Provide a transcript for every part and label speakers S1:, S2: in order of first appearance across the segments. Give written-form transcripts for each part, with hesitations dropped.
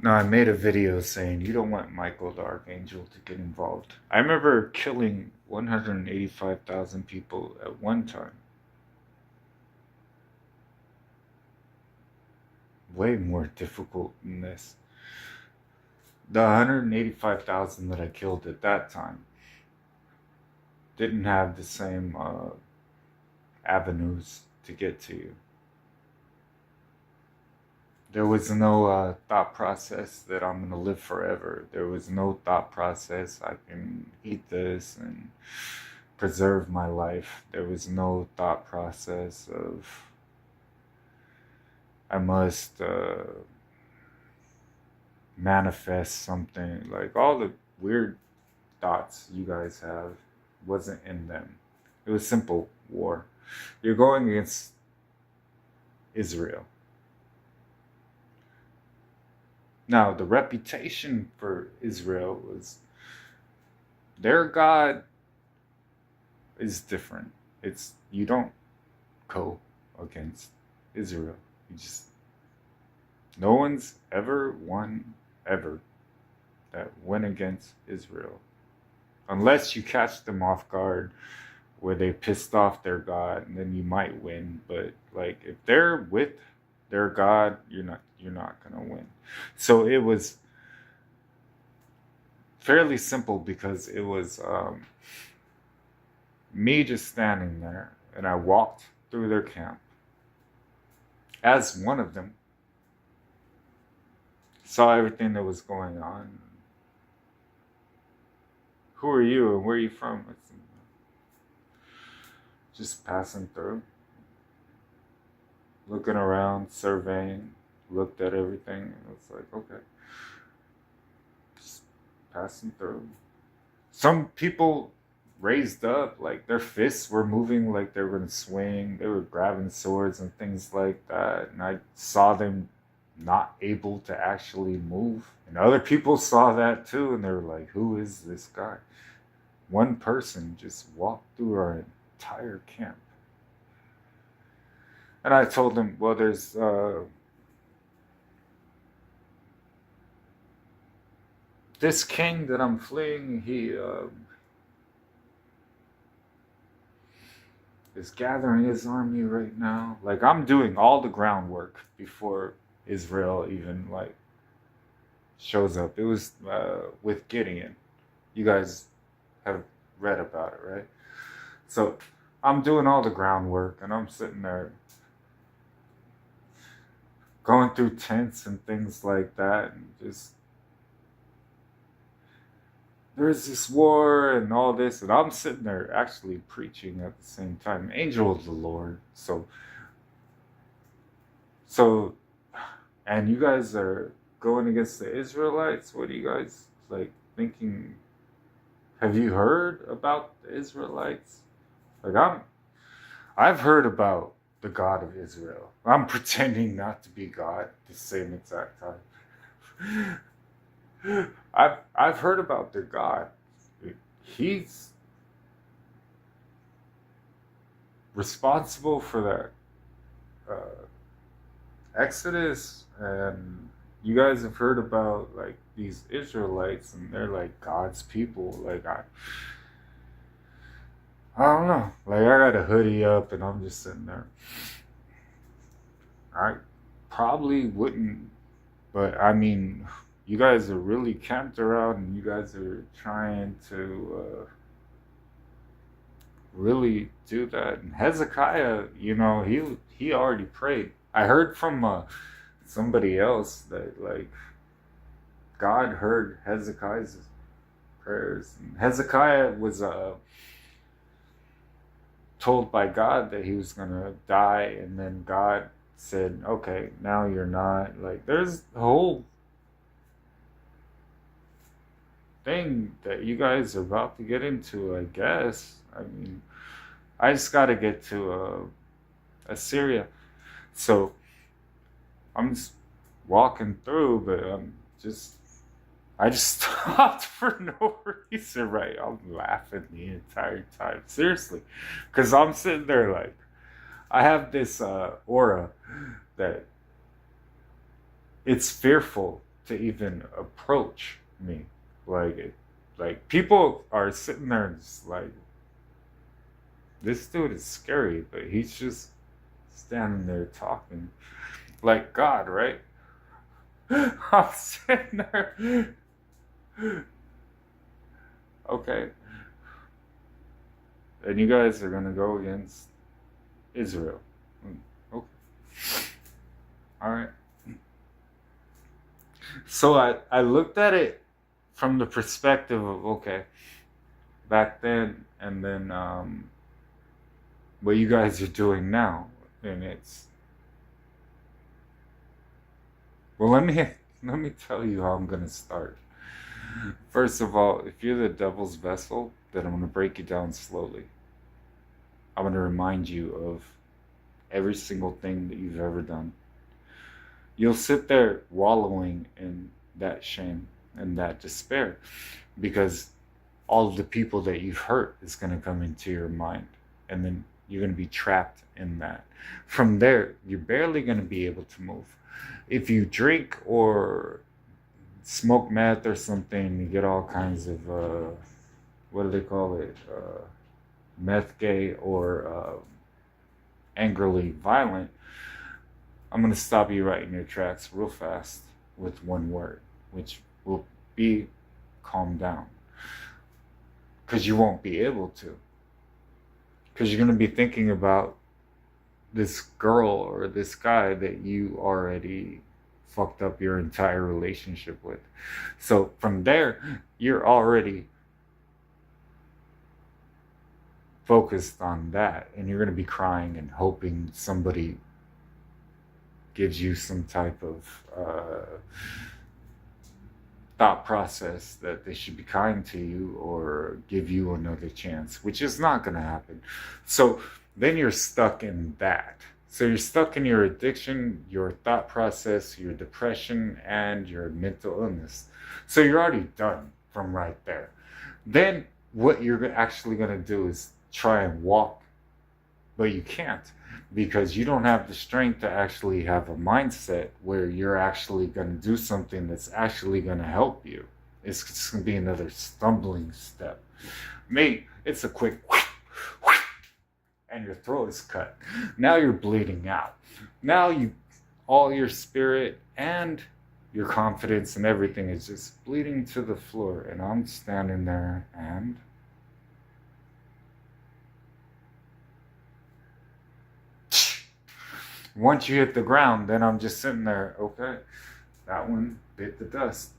S1: No, I made a video saying you don't want Michael the Archangel to get involved. I remember killing 185,000 people at one time. Way more difficult than this. The 185,000 that I killed at that time didn't have the same avenues to get to you. There was no thought process that I'm going to live forever. There was no thought process I can eat this and preserve my life. There was no thought process of I must manifest something. Like all the weird thoughts you guys have wasn't in them. It was simple war. You're going against Israel. Now, the reputation for Israel was their God is different. It's you don't go against Israel. You just no one's ever won ever that went against Israel. Unless you catch them off guard where they pissed off their God, and then you might win. But like if they're with their God, you're not gonna win. So it was fairly simple because it was me just standing there, and I walked through their camp as one of them, saw everything that was going on. Who are you and where are you from? It's just passing through, looking around, surveying, looked at everything, and it was like, okay, just passing through. Some people raised up, like their fists were moving like they were going to swing. They were grabbing swords and things like that. And I saw them not able to actually move. And other people saw that too. And they were like, who is this guy? One person just walked through our entire camp. And I told them, well, there's this king that I'm fleeing. He is gathering his army right now. Like I'm doing all the groundwork before Israel even like shows up. It was with Gideon. You guys have read about it, right? So I'm doing all the groundwork, and I'm sitting there going through tents and things like that, and just there's this war and all this, and I'm sitting there actually preaching at the same time. Angel of the Lord. So, and you guys are going against the Israelites. What are you guys like thinking? Have you heard about the Israelites? Like I've heard about the God of Israel. I'm pretending not to be God at the same exact time. I've heard about their God. He's responsible for that Exodus, and you guys have heard about like these Israelites, and they're like God's people. Like I don't know. Like I got a hoodie up, and I'm just sitting there. I probably wouldn't, but I mean, you guys are really camped around, and you guys are trying to really do that. And Hezekiah, he already prayed. I heard from somebody else that like God heard Hezekiah's prayers. And Hezekiah was told by God that he was gonna die, and then God said, "Okay, now you're not." Like, there's a whole thing that you guys are about to get into, I guess. I mean, I just got to get to Assyria. So I'm just walking through, but I just stopped for no reason, right? I'm laughing the entire time, seriously, because I'm sitting there like, I have this aura that it's fearful to even approach me. Like people are sitting there just like, this dude is scary, but he's just standing there talking like God, right? I'm sitting there. Okay. And you guys are going to go against Israel. Okay. All right. So I looked at it from the perspective of, okay, back then and then what you guys are doing now. And it's, well, let me tell you how I'm going to start. First of all, if you're the devil's vessel, then I'm going to break you down slowly. I'm going to remind you of every single thing that you've ever done. You'll sit there wallowing in that shame and that despair because all of the people that you've hurt is going to come into your mind, and then you're going to be trapped in that. From there, you're barely going to be able to move. If you drink or smoke meth or something, you get all kinds of what do they call it, meth gay or angrily violent, I'm going to stop you right in your tracks real fast with one word, which will be calm down. Because you won't be able to. Because you're going to be thinking about this girl or this guy that you already fucked up your entire relationship with. So from there, you're already focused on that, and you're going to be crying and hoping somebody gives you some type of thought process that they should be kind to you or give you another chance, which is not going to happen. So then you're stuck in that. So you're stuck in your addiction, your thought process, your depression, and your mental illness. So you're already done from right there. Then what you're actually going to do is try and walk, but you can't, because you don't have the strength to actually have a mindset where you're actually going to do something that's actually going to help you. It's just going to be another stumbling step. Me, it's a quick and your throat is cut. Now you're bleeding out. Now all your spirit and your confidence and everything is just bleeding to the floor, and I'm standing there, and once you hit the ground, then I'm just sitting there, okay, that one bit the dust.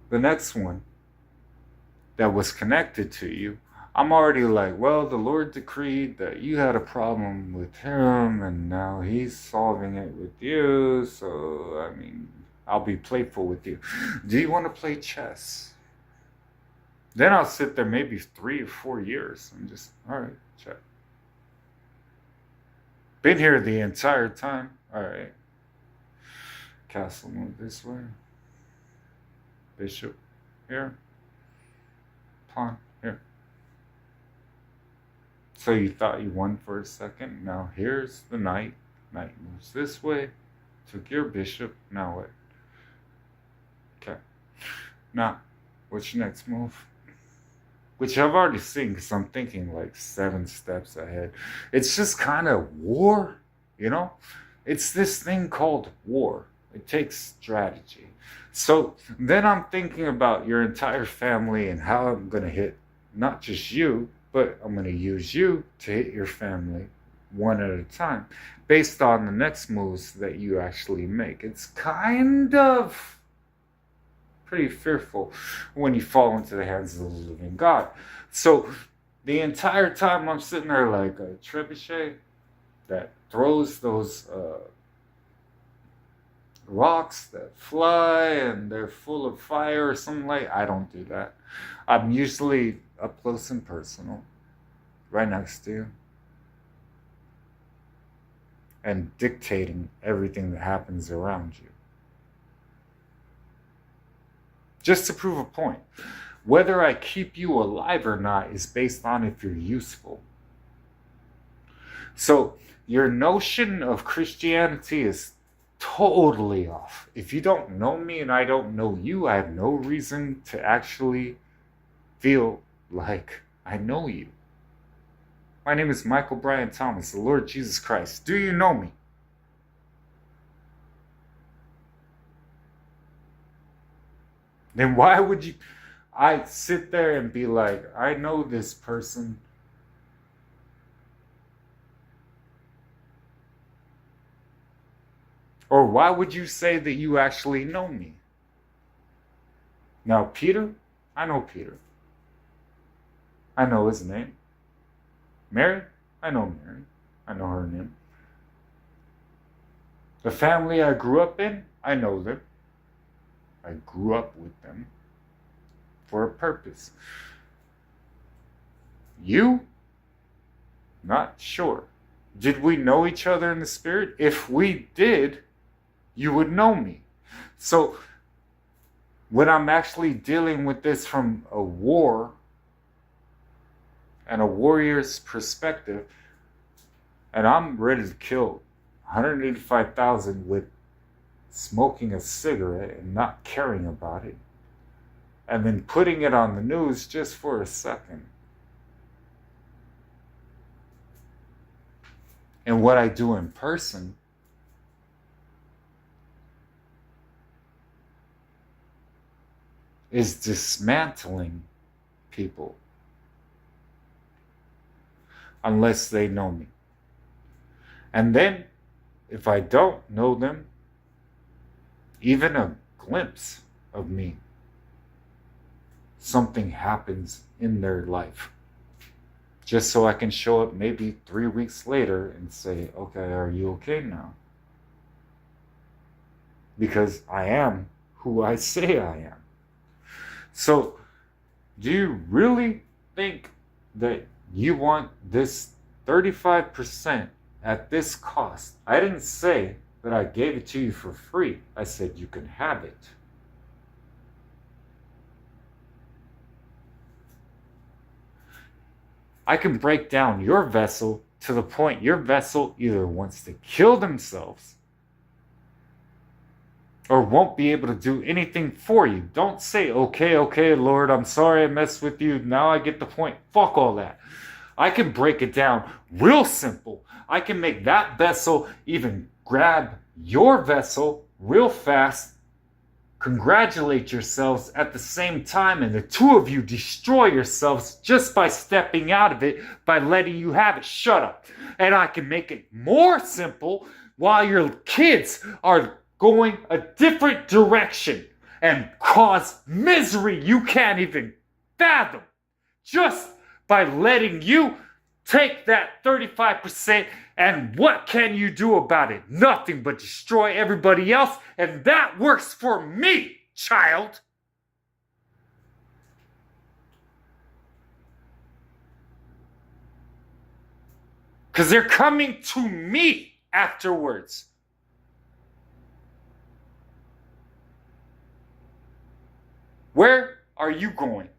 S1: The next one that was connected to you, I'm already like, well, the Lord decreed that you had a problem with him, and now he's solving it with you, so, I mean, I'll be playful with you. Do you want to play chess? Then I'll sit there maybe 3 or 4 years and just, all right, check. Been here the entire time. All right. Castle move this way. Bishop here. Pawn here. So you thought you won for a second. Now here's the knight. Knight moves this way. Took your bishop. Now what? Okay. Now, what's your next move? Which I've already seen, because I'm thinking like 7 steps ahead. It's just kind of war, you know? It's this thing called war. It takes strategy. So then I'm thinking about your entire family and how I'm going to hit not just you, but I'm going to use you to hit your family one at a time based on the next moves that you actually make. It's kind of pretty fearful when you fall into the hands of the living God. So the entire time I'm sitting there like a trebuchet that throws those rocks that fly and they're full of fire or something like. I don't do that. I'm usually up close and personal, right next to you, and dictating everything that happens around you. Just to prove a point. Whether I keep you alive or not is based on if you're useful. So your notion of Christianity is totally off. If you don't know me and I don't know you, I have no reason to actually feel like I know you. My name is Michael Brian Thomas, the Lord Jesus Christ. Do you know me? Then why would I sit there and be like, I know this person. Or why would you say that you actually know me? Now, Peter, I know Peter. I know his name. Mary, I know Mary. I know her name. The family I grew up in, I know them. I grew up with them for a purpose. You? Not sure. Did we know each other in the spirit? If we did, you would know me. So when I'm actually dealing with this from a war and a warrior's perspective, and I'm ready to kill 185,000 with smoking a cigarette and not caring about it, and then putting it on the news just for a second. And what I do in person is dismantling people unless they know me. And then, if I don't know them, even a glimpse of me, something happens in their life. Just so I can show up maybe 3 weeks later and say, okay, are you okay now? Because I am who I say I am. So, do you really think that you want this 35% at this cost? I didn't say that I gave it to you for free. I said you can have it. I can break down your vessel to the point your vessel either wants to kill themselves or won't be able to do anything for you. Don't say, okay, Lord, I'm sorry I messed with you. Now I get the point. Fuck all that. I can break it down real simple. I can make that vessel even grab your vessel real fast, congratulate yourselves at the same time, and the two of you destroy yourselves just by stepping out of it, by letting you have it. Shut up. And I can make it more simple while your kids are going a different direction and cause misery you can't even fathom, just by letting you take that 35%, and what can you do about it? Nothing but destroy everybody else, and that works for me, child. Because they're coming to me afterwards. Where are you going?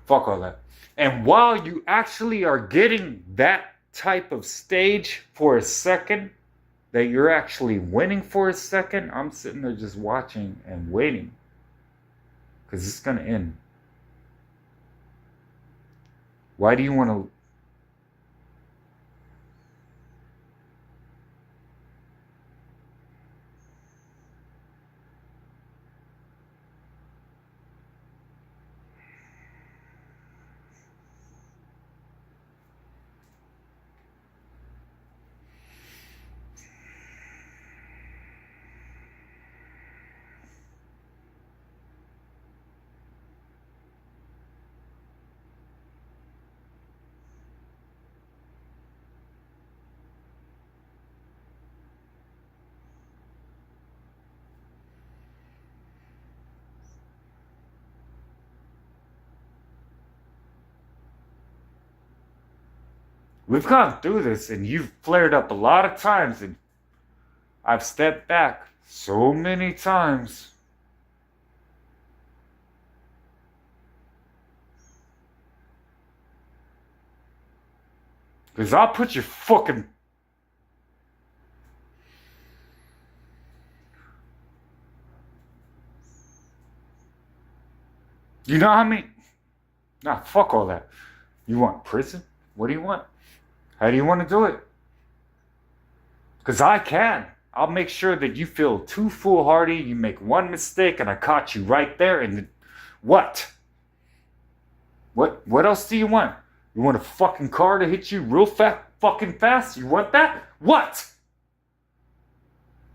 S1: Fuck all that. And while you actually are getting that type of stage for a second, that you're actually winning for a second, I'm sitting there just watching and waiting. Because it's going to end. Why do you want to... We've gone through this, and you've flared up a lot of times, and I've stepped back so many times. Because I'll put your fucking... You know how many... Nah, fuck all that. You want prison? What do you want? How do you want to do it? Because I can. I'll make sure that you feel too foolhardy, you make one mistake, and I caught you right there, and what? What else do you want? You want a fucking car to hit you real fucking fast? You want that? What?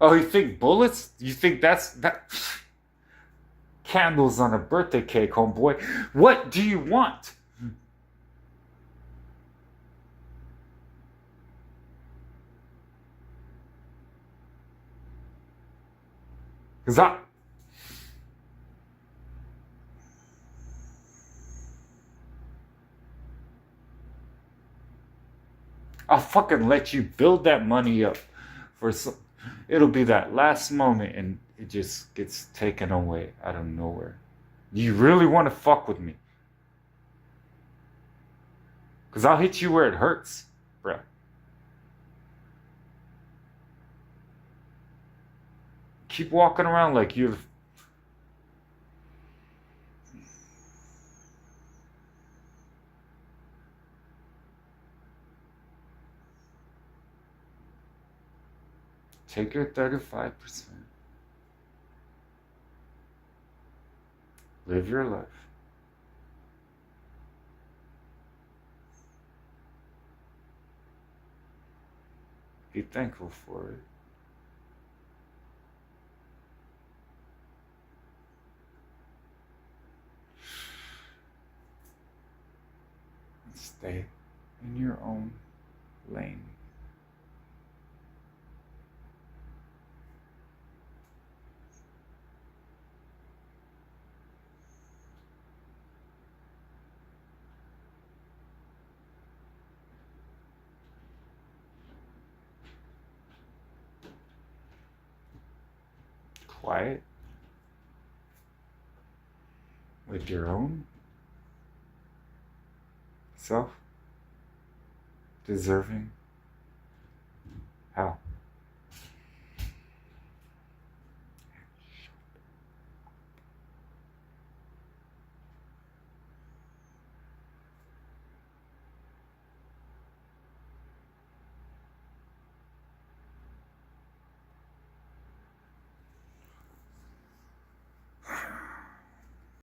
S1: Oh, you think bullets? You think that... Candles on a birthday cake, homeboy. What do you want? Because I'll fucking let you build that money up for some... It'll be that last moment and it just gets taken away out of nowhere. You really want to fuck with me? Because I'll hit you where it hurts, bruh. Keep walking around like you've... Take your 35%. Live your life. Be thankful for it. And stay in your own lane. Quiet with your own self deserving. How?